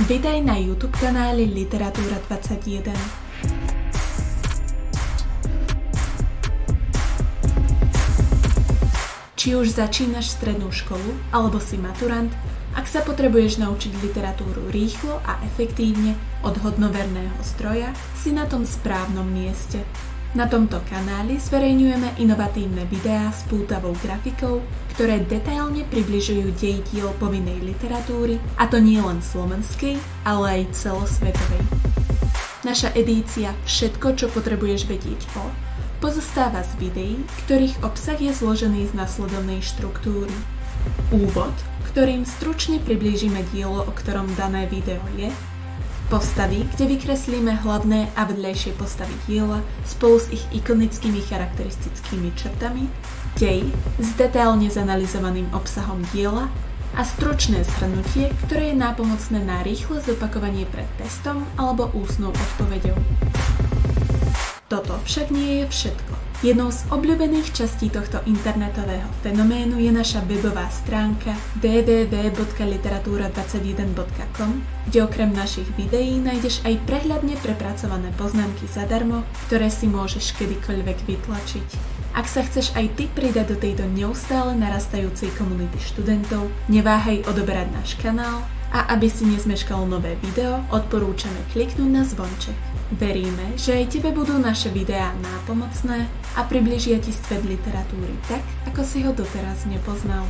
Vítaj na YouTube kanáli Literatúra 21. Či už začínaš strednú školu, alebo si maturant, ak sa potrebuješ naučiť literatúru rýchlo a efektívne od hodnoverného zdroja, si na tom správnom mieste. Na tomto kanáli zverejňujeme inovatívne videá s pútavou grafikou, ktoré detailne približujú dej diel povinnej literatúry, a to nie len slovenskej, ale aj celosvetovej. Naša edícia Všetko, čo potrebuješ vedieť o, pozostáva z videí, ktorých obsah je zložený z nasledovnej štruktúry. Úvod, ktorým stručne priblížime dielo, o ktorom dané video je, postavy, kde vykreslíme hlavné a vedľajšie postavy diela spolu s ich ikonickými charakteristickými črtami, dej s detailne zanalyzovaným obsahom diela a stručné zhrnutie, ktoré je nápomocné na rýchle zopakovanie pred testom alebo ústnou odpoveďou. Toto však nie je všetko. Jednou z obľúbených častí tohto internetového fenoménu je naša webová stránka www.literatura21.com, kde okrem našich videí nájdeš aj prehľadne prepracované poznámky zadarmo, ktoré si môžeš kedykoľvek vytlačiť. Ak sa chceš aj ty pridať do tejto neustále narastajúcej komunity študentov, neváhaj odoberať náš kanál a aby si nezmeškal nové video, odporúčame kliknúť na zvonček. Veríme, že aj tebe budú naše videá nápomocné a približia ti svet literatúry tak, ako si ho doteraz nepoznal.